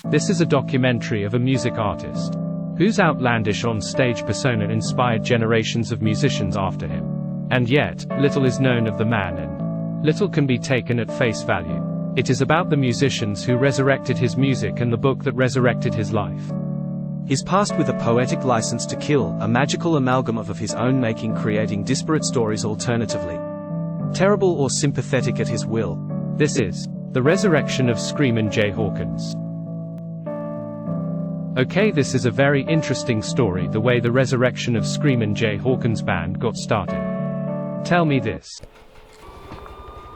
This is a documentary of a music artist whose outlandish on-stage persona inspired generations of musicians after him. And yet, little is known of the man and little can be taken at face value. It is about the musicians who resurrected his music and the book that resurrected his life. He's passed with a poetic license to kill, a magical amalgam of his own making, creating disparate stories alternatively terrible or sympathetic at his will. This is the resurrection of Screamin' Jay Hawkins. Okay, this is a very interesting story, the way the resurrection of Screamin' Jay Hawkins band got started. Tell me this.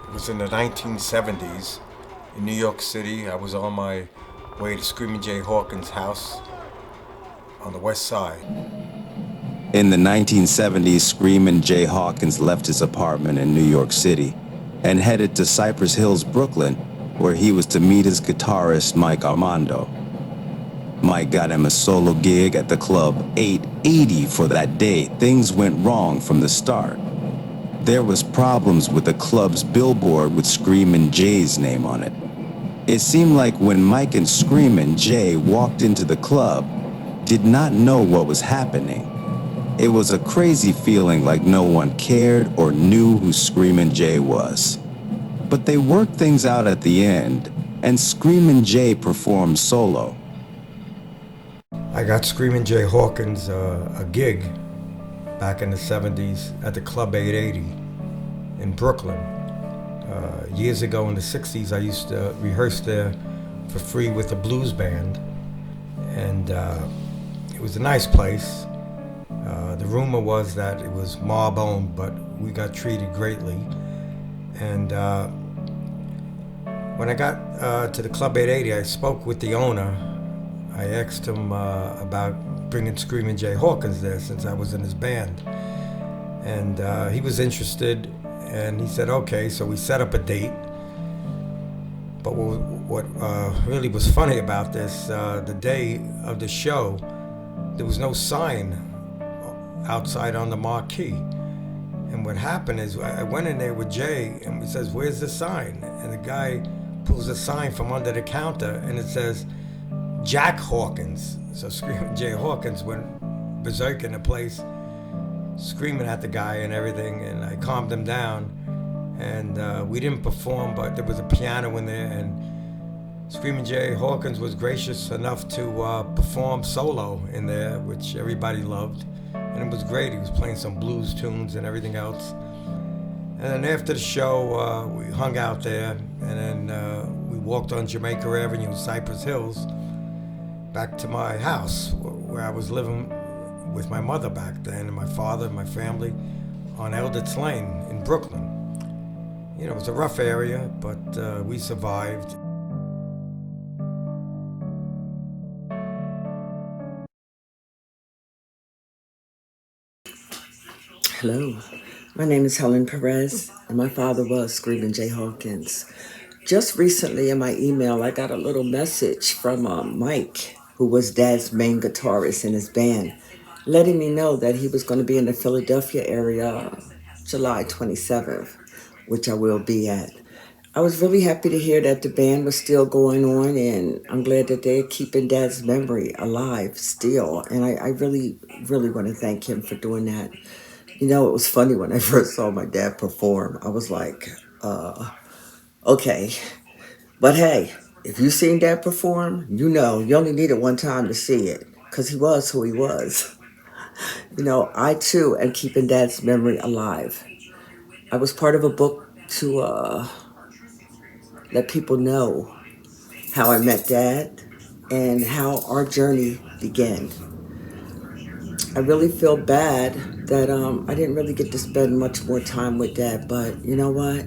It was in the 1970s in New York City. I was on my way to Screamin' Jay Hawkins' house on the west side. In the 1970s, Screamin' Jay Hawkins left his apartment in New York City and headed to Cypress Hills, Brooklyn, where he was to meet his guitarist Mike Armando. Mike got him a solo gig at the club 880 for that day. Things went wrong from the start. There was problems with the club's billboard with Screamin' Jay's name on it. It seemed like when Mike and Screamin' Jay walked into the club, did not know what was happening. It was a crazy feeling, like no one cared or knew who Screamin' Jay was. But they worked things out at the end, and Screamin' Jay performed solo. I got Screamin' Jay Hawkins a gig back in the 70s at the Club 880 in Brooklyn. Years ago in the 60s, I used to rehearse there for free with a blues band. And it was a nice place. The rumor was that it was mob-owned, but we got treated greatly. And when I got to the Club 880, I spoke with the owner. I asked him about bringing Screamin' Jay Hawkins there since I was in his band. And he was interested, and he said, okay, so we set up a date. But what really was funny about this, the day of the show, there was no sign outside on the marquee. And what happened is I went in there with Jay, and he says, where's the sign? And the guy pulls a sign from under the counter, and it says, Jack Hawkins. So Screamin' Jay Hawkins went berserk in the place, screaming at the guy and everything, and I calmed him down. And we didn't perform, but there was a piano in there, and Screamin' Jay Hawkins was gracious enough to perform solo in there, which everybody loved. And it was great. He was playing some blues tunes and everything else. And then after the show, we hung out there, and then we walked on Jamaica Avenue, Cypress Hills, back to my house where I was living with my mother back then, and my father and my family on Elditz Lane in Brooklyn. You know, it was a rough area, but we survived. Hello, my name is Helen Perez, and my father was Screamin' Jay Hawkins. Just recently in my email, I got a little message from Mike, who was Dad's main guitarist in his band, letting me know that he was going to be in the Philadelphia area July 27th, which I will be at. I was really happy to hear that the band was still going on, and I'm glad that they're keeping Dad's memory alive still. And I really, really want to thank him for doing that. You know, it was funny when I first saw my dad perform. I was like, okay. But hey, if you've seen Dad perform, you know, you only needed one time to see it, because he was who he was. You know, I too am keeping Dad's memory alive. I was part of a book to let people know how I met Dad and how our journey began. I really feel bad that I didn't really get to spend much more time with Dad, but you know what?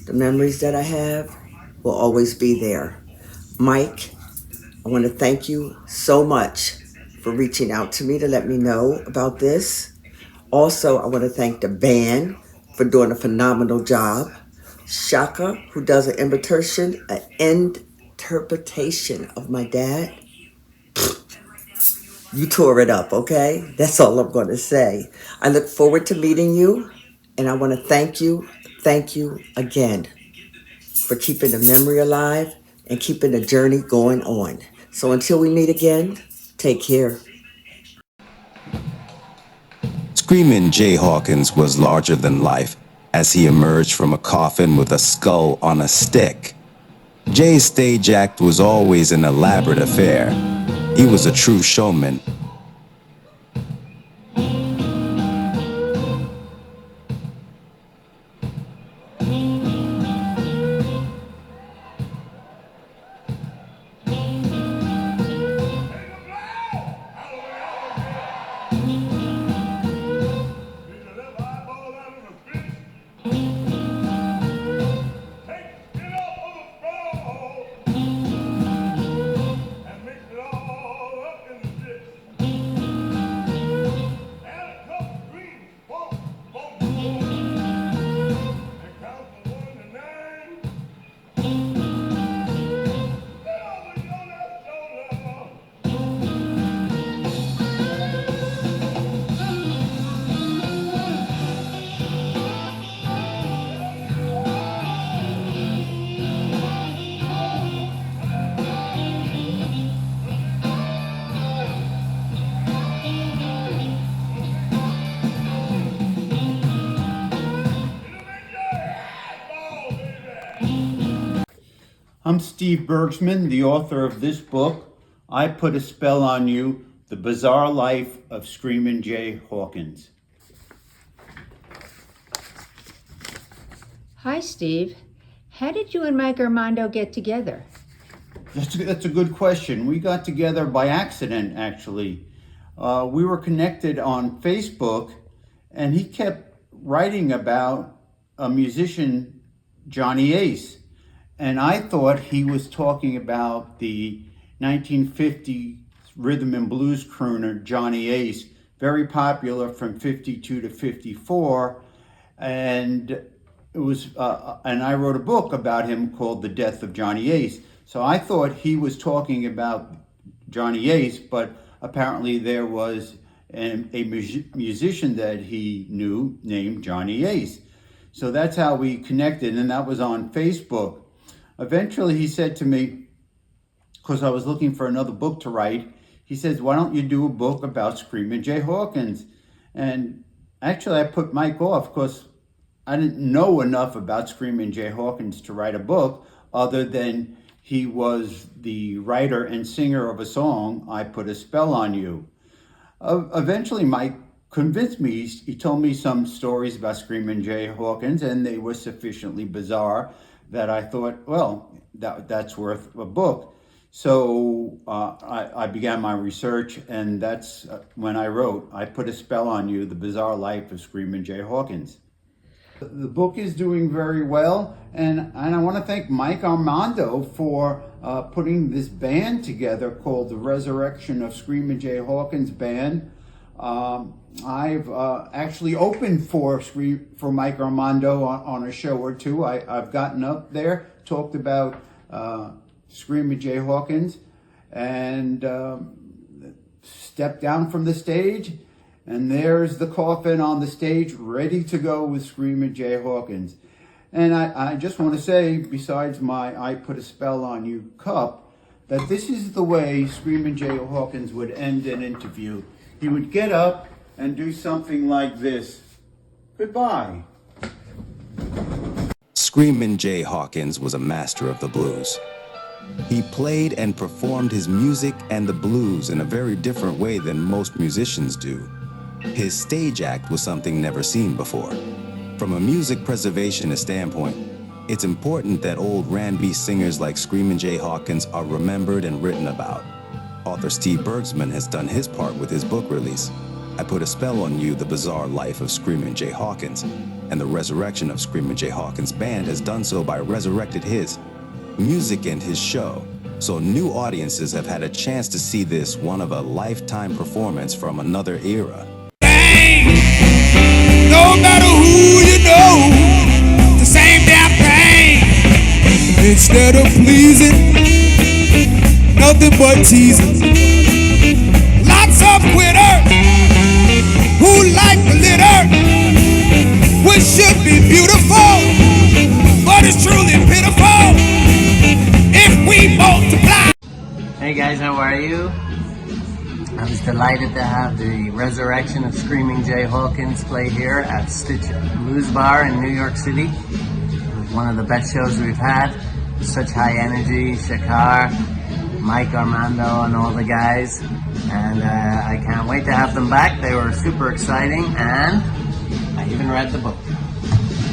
The memories that I have will always be there. Mike, I want to thank you so much for reaching out to me to let me know about this. Also, I want to thank the band for doing a phenomenal job. Shakar, who does an interpretation of my dad. You tore it up, okay? That's all I'm going to say. I look forward to meeting you, and I want to thank you again for keeping the memory alive, and keeping the journey going on. So until we meet again, take care. Screamin' Jay Hawkins was larger than life as he emerged from a coffin with a skull on a stick. Jay's stage act was always an elaborate affair. He was a true showman. I'm Steve Bergsman, the author of this book, I Put a Spell on You, The Bizarre Life of Screamin' Jay Hawkins. Hi, Steve. How did you and Mike Armando get together? That's a good question. We got together by accident, actually. We were connected on Facebook, and he kept writing about a musician, Johnny Ace. And I thought he was talking about the 1950 rhythm and blues crooner, Johnny Ace, very popular from 52 to 54. And it was, and I wrote a book about him called The Death of Johnny Ace. So I thought he was talking about Johnny Ace, but apparently there was a musician that he knew named Johnny Ace. So that's how we connected, and that was on Facebook. Eventually he said to me, because I was looking for another book to write, he says, why don't you do a book about Screamin' Jay Hawkins? And actually I put Mike off because I didn't know enough about Screamin' Jay Hawkins to write a book, other than he was the writer and singer of a song, I Put a Spell on You. Eventually Mike convinced me. He told me some stories about Screamin' Jay Hawkins, and they were sufficiently bizarre that I thought, well, that's worth a book. So I began my research, and that's when I wrote I Put a Spell on You, The Bizarre Life of Screamin' Jay Hawkins. The book is doing very well, and I want to thank Mike Armando for putting this band together called the Resurrection of Screamin' Jay Hawkins Band. I've actually opened for Mike Armando on a show or two. I've gotten up there, talked about Screamin' Jay Hawkins, and stepped down from the stage, and there's the coffin on the stage ready to go with Screamin' Jay Hawkins. And I just want to say, besides my I Put a Spell on You cup, that this is the way Screamin' Jay Hawkins would end an interview. He would get up and do something like this. Goodbye. Screamin' Jay Hawkins was a master of the blues. He played and performed his music and the blues in a very different way than most musicians do. His stage act was something never seen before. From a music preservationist standpoint, it's important that old R&B singers like Screamin' Jay Hawkins are remembered and written about. Author Steve Bergsman has done his part with his book release, I Put a Spell on You, The Bizarre Life of Screamin' Jay Hawkins, and the Resurrection of Screamin' Jay Hawkins Band has done so by resurrected his music and his show, so new audiences have had a chance to see this one of a lifetime performance from another era. No matter who you know, the same damn thing. Instead of pleasing, nothing but teasing. Lots of quitters who like the litter, which should be beautiful, but it's truly pitiful. If we you. I was delighted to have the resurrection of Screamin' Jay Hawkins play here at Stitch Blues Bar in New York City. It was one of the best shows we've had. Such high energy, Shakar, Mike Armando and all the guys. And I can't wait to have them back. They were super exciting, and I even read the book.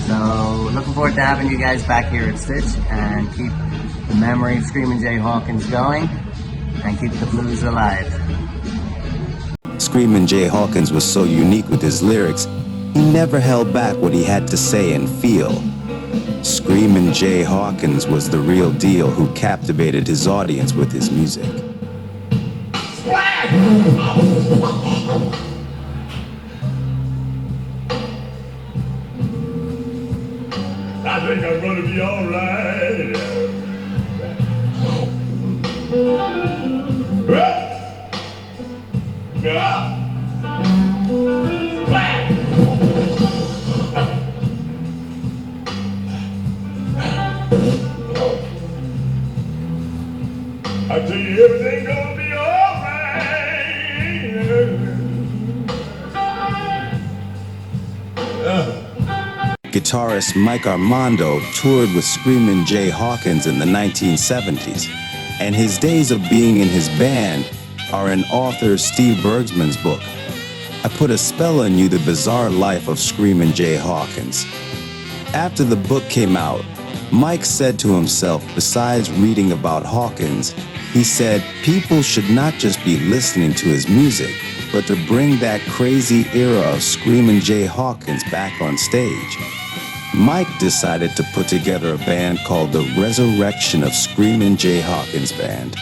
So looking forward to having you guys back here at Stitch and keep the memory of Screamin' Jay Hawkins going and keep the blues alive. Screamin' Jay Hawkins was so unique with his lyrics, he never held back what he had to say and feel. Screamin' Jay Hawkins was the real deal who captivated his audience with his music. I think I'm gonna be alright. I tell you, everything gonna be alright. Guitarist Mike Armando toured with Screamin' Jay Hawkins in the 1970s, and his days of being in his band are in author Steve Bergsman's book, I Put a Spell on You, The Bizarre Life of Screamin' Jay Hawkins. After the book came out, Mike said to himself, besides reading about Hawkins, he said people should not just be listening to his music, but to bring that crazy era of Screamin' Jay Hawkins back on stage. Mike decided to put together a band called the Resurrection of Screamin' Jay Hawkins Band.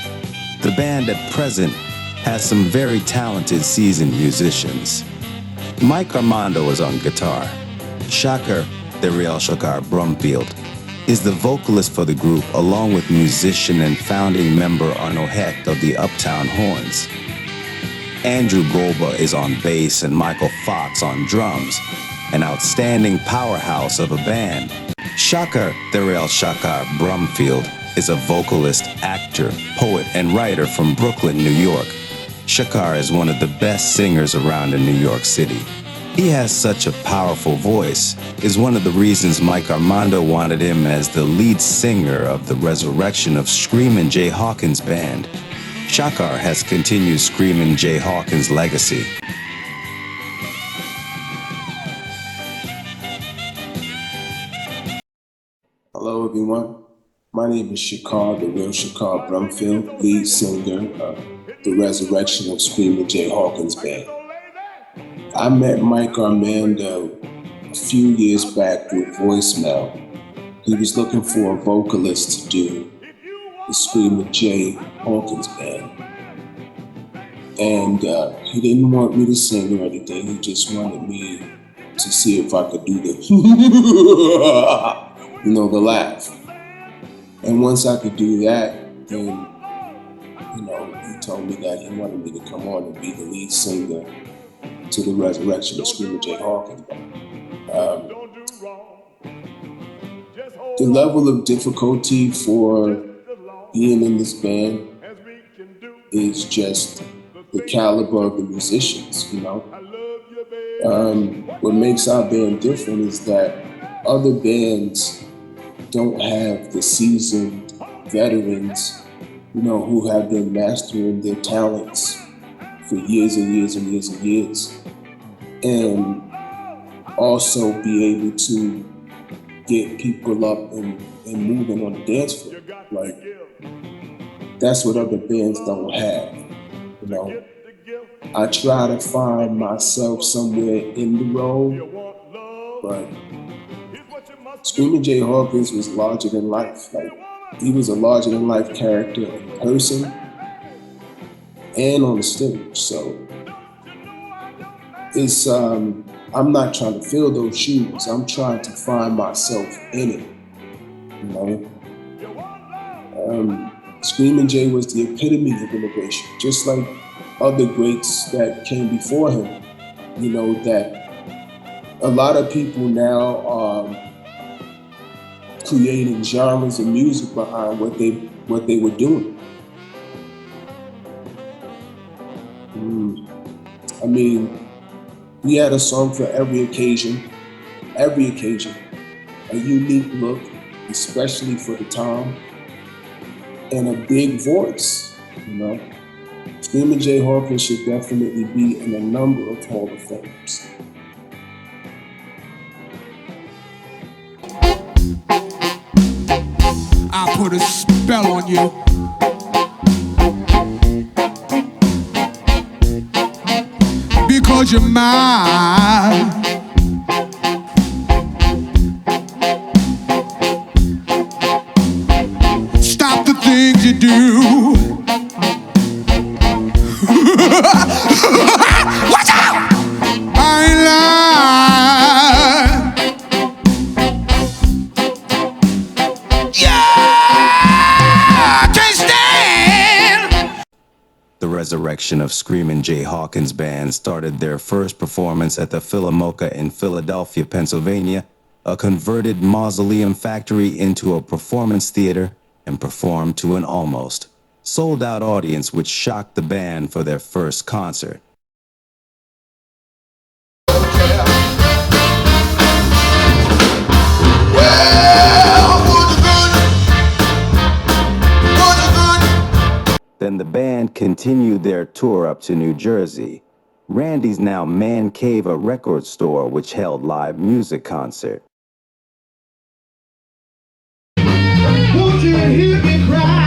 The band at present has some very talented seasoned musicians. Mike Armando is on guitar. Shakar, TheRealShakar Brumfield, is the vocalist for the group, along with musician and founding member Arno Hecht of the Uptown Horns. Andrew Golba is on bass and Michael Fox on drums, an outstanding powerhouse of a band. Shakar, TheRealShakar Brumfield, is a vocalist, actor, poet, and writer from Brooklyn, New York. Shakar is one of the best singers around in New York City. He has such a powerful voice, is one of the reasons Mike Armando wanted him as the lead singer of the Resurrection of Screamin' Jay Hawkins Band. Shakar has continued Screamin' Jay Hawkins' legacy. Hello everyone, my name is Shakar, TheRealShakar Brumfield, lead singer of the Resurrection of Screamin' Jay Hawkins Band. I met Mike Armando a few years back through voicemail. He was looking for a vocalist to do the Screamin' Jay Hawkins Band. And he didn't want me to sing or anything, he just wanted me to see if I could do the, the laugh. And once I could do that, then, he told me that he wanted me to come on and be the lead singer to the Resurrection of Screamin' Jay Hawkins. The level of difficulty for being in this band is just the caliber of the musicians, What makes our band different is that other bands don't have the seasoned veterans, who have been mastering their talents for years and years and years and years, and also be able to get people up and moving on the dance floor. Like, that's what other bands don't have, I try to find myself somewhere in the role, but Screamin' Jay Hawkins was larger than life. Like, he was a larger than life character in person and on the stage. So it's I'm not trying to fill those shoes. I'm trying to find myself in it. Screamin' Jay was the epitome of innovation, just like other greats that came before him. That a lot of people now are creating genres of music behind what they were doing. I mean, we had a song for every occasion, a unique look, especially for the time, and a big voice, you know. Screamin' Jay Hawkins should definitely be in a number of Hall of Fames. I put a spell on you. Because you're mine. Stop the things you do. Watch out! I ain't lying. Yeah! Can't stand! The resurrection of Screamin' Jay Hawkins Band started their first performance at the Philharmonica in Philadelphia, Pennsylvania, a converted mausoleum factory into a performance theater, and performed to an almost sold-out audience, which shocked the band for their first concert. Then the band continued their tour up to New Jersey. Randy's now Man Cave, a record store which held live music concert. Won't you hear me cry?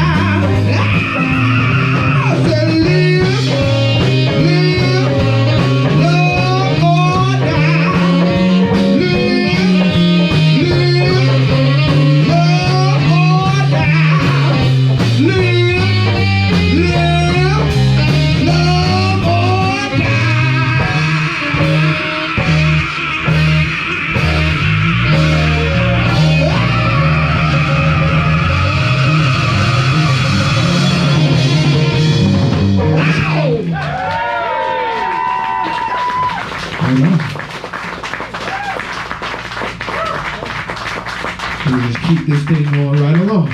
Keep this thing going right along.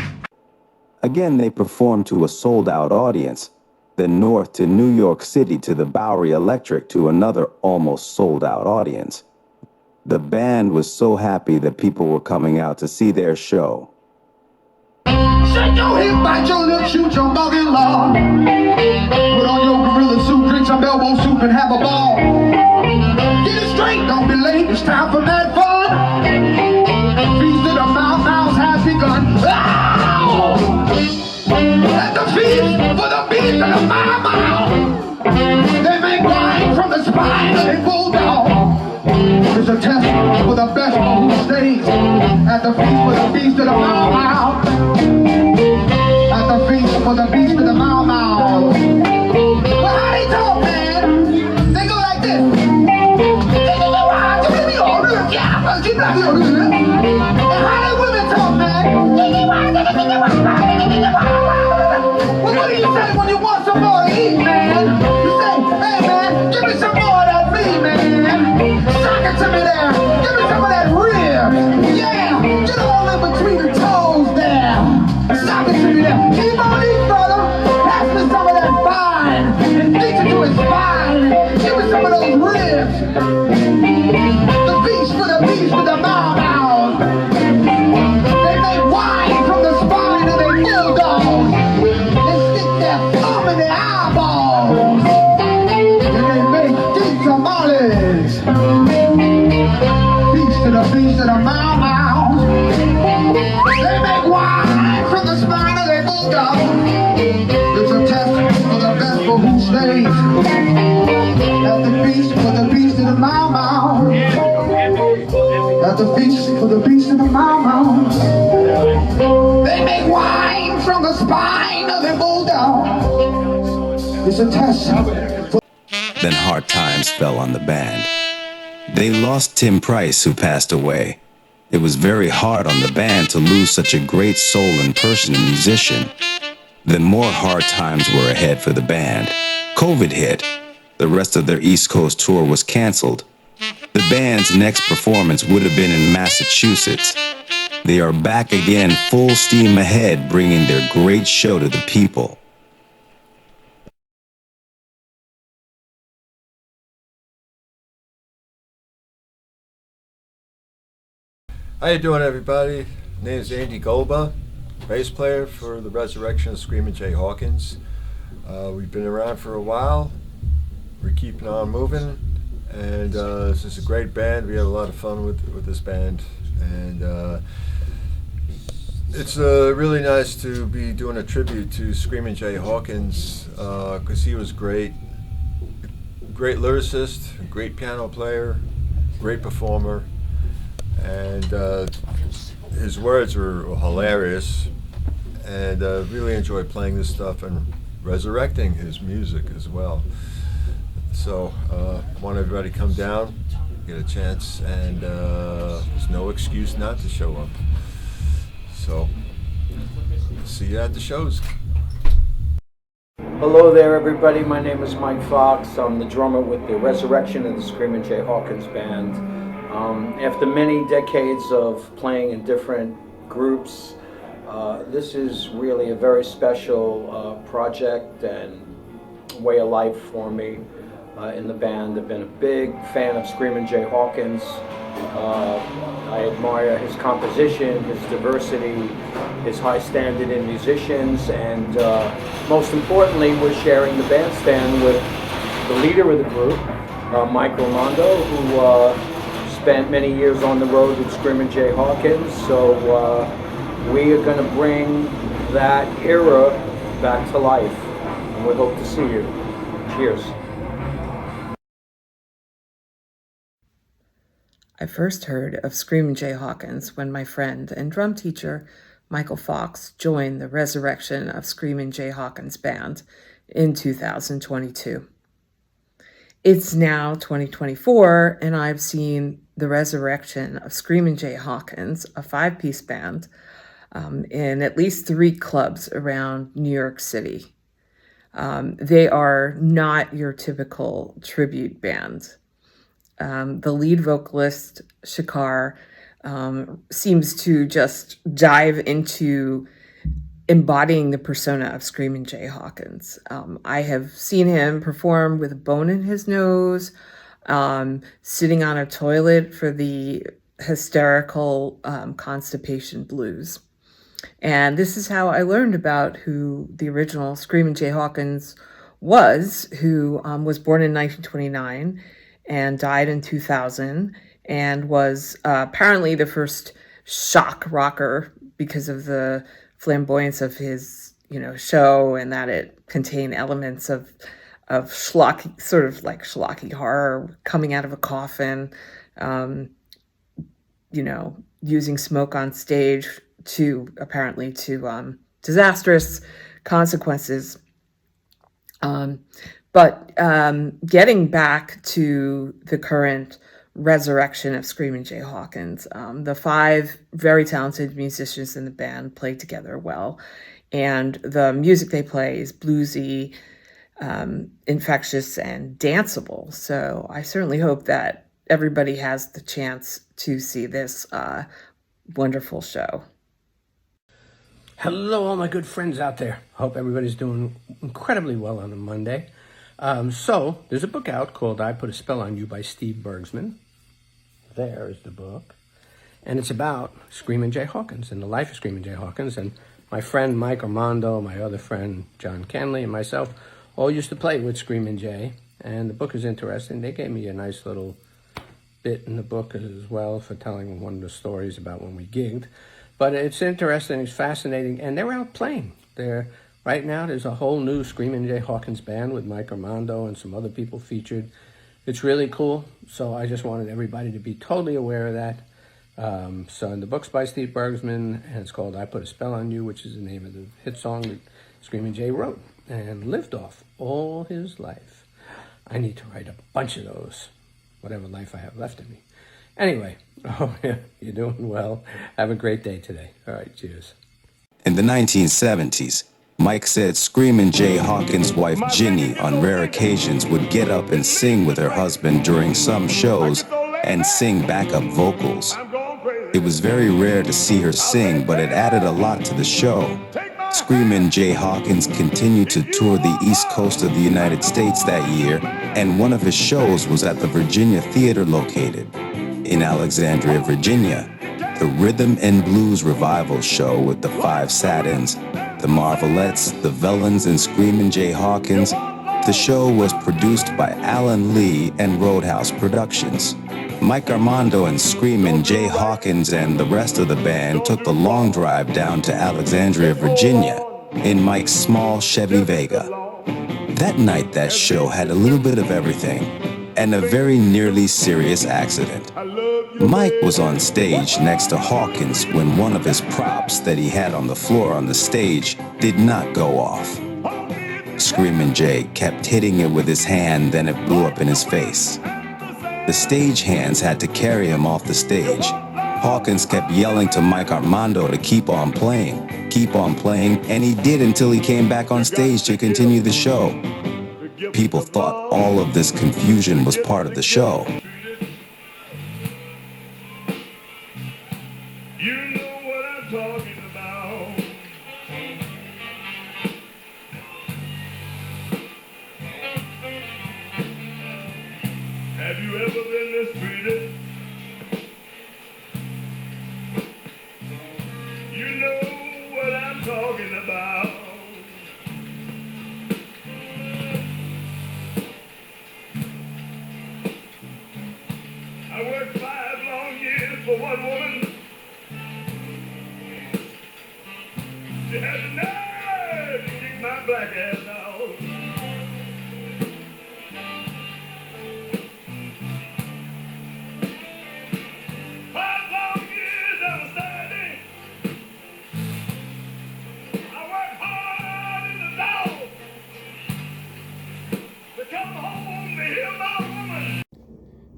Again, they performed to a sold-out audience, then north to New York City to the Bowery Electric to another almost sold-out audience. The band was so happy that people were coming out to see their show. Shake your hip, bite your lip, shoot your bugging law. Put on your gorilla suit, drink some elbow soup and have a ball. Get it straight, don't be late, it's time for mad fun. Feast of the mouse has begun. Ow! Let the feast for the beast of the mouth. They make wine from the spine of a bulldog. It's a test for the best of who stays at the feast for the beast of the mouth. At the feast for the beast of the mouth. Well, how they talk, man? They go like this. And how they women talk, man? Well, what do you say when you want some more to eat, man? You say, hey, man, give me some more of that meat, man. Sock it to me there. Give me some of that rib. Yeah, get all in between the toes there. Sock it to me there. Keep on eating, brother. Pass me some of that vine. And fix it to his spine. Give me some of those ribs. The beast for the mouth. They make wine from the spine of their bulldogs. They stick their thumb in their eyeballs. And they make deep tamales. Beast of the mouth. They make wine from the spine of their bulldogs. It's a test for the best for who stays. At the beast for the beast of the mouth. At the feast for the beast of the mouth. They make wine from the spine of the bulldog. It's a test. Then hard times fell on the band. They lost Tim Price, who passed away. It was very hard on the band to lose such a great soul and person and musician. Then more hard times were ahead for the band. COVID hit. The rest of their East Coast tour was canceled. The band's next performance would have been in Massachusetts. They are back again, full steam ahead, bringing their great show to the people. How you doing, everybody? Name's Andy Golba, bass player for the Resurrection of Screamin' Jay Hawkins. We've been around for a while. We're keeping on moving, and this is a great band. We have a lot of fun with this band, and it's really nice to be doing a tribute to Screamin' Jay Hawkins, because he was great lyricist, great piano player, great performer. And his words were hilarious, and really enjoyed playing this stuff and resurrecting his music as well. So want everybody to come down, get a chance, and there's no excuse not to show up. So see you at the shows. Hello there, everybody. My name is Mike Fox. I'm the drummer with the Resurrection of the Screamin' Jay Hawkins band. After many decades of playing in different groups, this is really a very special project and way of life for me in the band. I've been a big fan of Screamin' Jay Hawkins. I admire his composition, his diversity, his high standard in musicians, and most importantly, we're sharing the bandstand with the leader of the group, Mike Armando, who spent many years on the road with Screamin' Jay Hawkins. So we are going to bring that era back to life, and we hope to see you. Cheers. I first heard of Screamin' Jay Hawkins when my friend and drum teacher Michael Fox joined the Resurrection of Screamin' Jay Hawkins band in 2022. It's now 2024, and I've seen the Resurrection of Screamin' Jay Hawkins, a 5-piece band, in at least 3 clubs around New York City. They are not your typical tribute band. The lead vocalist, Shakar, seems to just dive into embodying the persona of Screamin' Jay Hawkins. I have seen him perform with a bone in his nose, sitting on a toilet for the hysterical constipation blues. And this is how I learned about who the original Screamin' Jay Hawkins was, who was born in 1929 and died in 2000, and was apparently the first shock rocker because of the flamboyance of his, show, and that it contained elements of schlocky, sort of like schlocky horror, coming out of a coffin, using smoke on stage to disastrous consequences. But getting back to the current resurrection of Screamin' Jay Hawkins, the 5 very talented musicians in the band play together well, and the music they play is bluesy, infectious, and danceable. So I certainly hope that everybody has the chance to see this wonderful show. Hello, all my good friends out there. Hope everybody's doing incredibly well on a Monday. So there's a book out called I Put a Spell on You by Steve Bergsman. There is the book. And it's about Screamin' Jay Hawkins and the life of Screamin' Jay Hawkins. And my friend Mike Armando, my other friend John Kenley, and myself all used to play with Screamin' Jay. And the book is interesting. They gave me a nice little bit in the book as well for telling one of the stories about when we gigged. But it's interesting, it's fascinating, and they're out playing. Right now, there's a whole new Screamin' Jay Hawkins band with Mike Armando and some other people featured. It's really cool, so I just wanted everybody to be totally aware of that. So the book's by Steve Bergsman, and it's called I Put a Spell on You, which is the name of the hit song that Screamin' Jay wrote and lived off all his life. I need to write a bunch of those, whatever life I have left in me. Anyway, you're doing well. Have a great day today. All right, cheers. In the 1970s, Mike said Screamin' Jay Hawkins' wife Ginny on rare occasions would get up and sing with her husband during some shows and sing backup vocals. It was very rare to see her sing, but it added a lot to the show. Screamin' Jay Hawkins continued to tour the East Coast of the United States that year, and one of his shows was at the Virginia Theater located in Alexandria, Virginia. the rhythm and blues revival show with the Five Satins, the Marvelettes, the Vellons, and Screamin' Jay Hawkins. The show was produced by Alan Lee and Roadhouse Productions. Mike Armando and Screamin' Jay Hawkins and the rest of the band took the long drive down to Alexandria, Virginia, in Mike's small Chevy Vega. That night, that show had a little bit of everything, and a very nearly serious accident. Mike was on stage next to Hawkins when one of his props that he had on the floor on the stage did not go off. Screamin' Jay kept hitting it with his hand, then it blew up in his face. The stage hands had to carry him off the stage. Hawkins kept yelling to Mike Armando to keep on playing, and he did until he came back on stage to continue the show. People thought all of this confusion was part of the show. You know what I'm talking about. Have you ever been mistreated? You know what I'm talking about. I worked 5 long years for one woman. She had the nerve to kick my black ass out.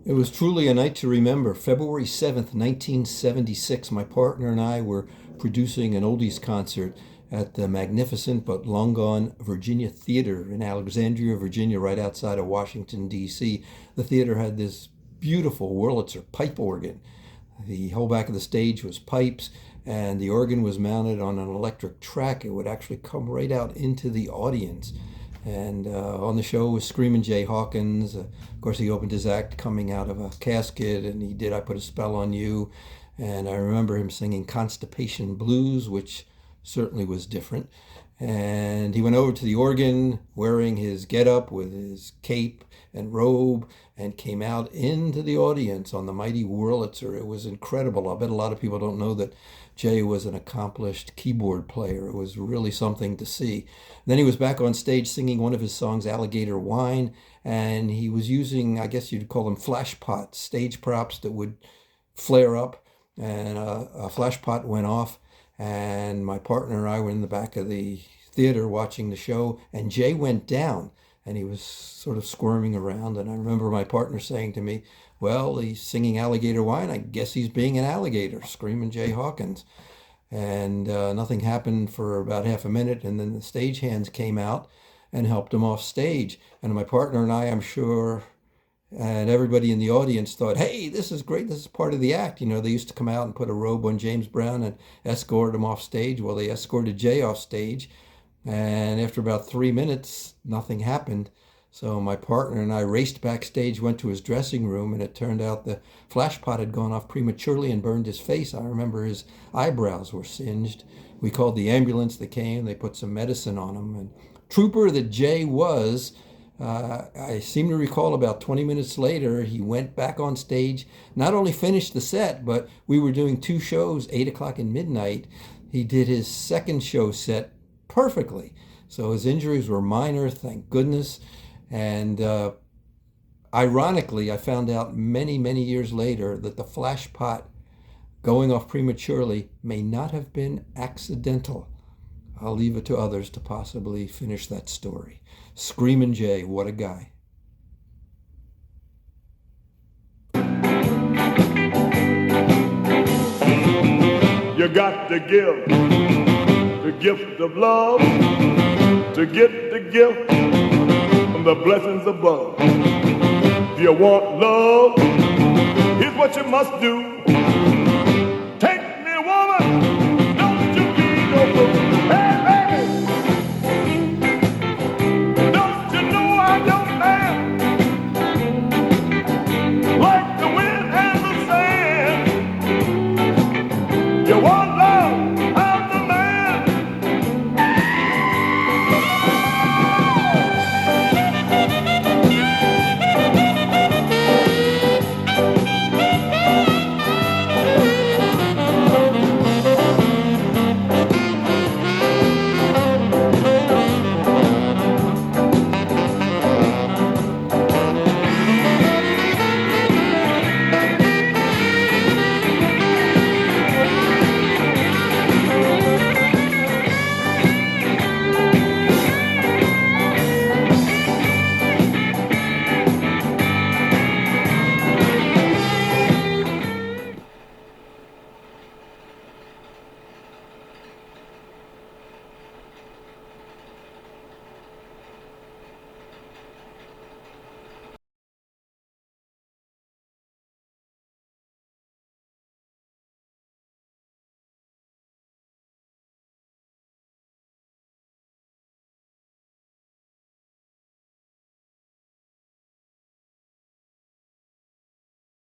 It was truly a night to remember. February 7th, 1976, my partner and I were producing an oldies concert at the magnificent but long-gone Virginia Theater in Alexandria, Virginia, right outside of Washington, D.C. The theater had this beautiful Wurlitzer pipe organ. The whole back of the stage was pipes, and the organ was mounted on an electric track. It would actually come right out into the audience. And on the show was Screamin' Jay Hawkins. Of course, he opened his act coming out of a casket, and he did I Put a Spell on You. And I remember him singing Constipation Blues, which certainly was different. And he went over to the organ wearing his getup with his cape and robe and came out into the audience on the mighty Wurlitzer. It was incredible. I bet a lot of people don't know that Jay was an accomplished keyboard player. It was really something to see. Then he was back on stage singing one of his songs, Alligator Wine, and he was using, I guess you'd call them flash pots, stage props that would flare up, and a flash pot went off, and my partner and I were in the back of the theater watching the show, and Jay went down, and he was sort of squirming around, and I remember my partner saying to me, well, he's singing Alligator Wine, I guess he's being an alligator, Screamin' Jay Hawkins. And nothing happened for about half a minute, and then the stagehands came out and helped him off stage. And my partner and I, I'm sure, and everybody in the audience thought, hey, this is great, this is part of the act. You know, they used to come out and put a robe on James Brown and escort him off stage. Well, they escorted Jay off stage, and after about 3 minutes, nothing happened. So my partner and I raced backstage, went to his dressing room, and it turned out the flash pot had gone off prematurely and burned his face. I remember his eyebrows were singed. We called the ambulance. They came. They put some medicine on him. And trooper that Jay was, I seem to recall about 20 minutes later, he went back on stage, not only finished the set, but we were doing 2 shows, 8 o'clock and midnight. He did his second show set perfectly. So his injuries were minor, thank goodness. And ironically, I found out many, many years later that the flash pot going off prematurely may not have been accidental. I'll leave it to others to possibly finish that story. Screamin' Jay, what a guy. You got to give the gift of love to get the gift from the blessings above. If you want love, here's what you must do.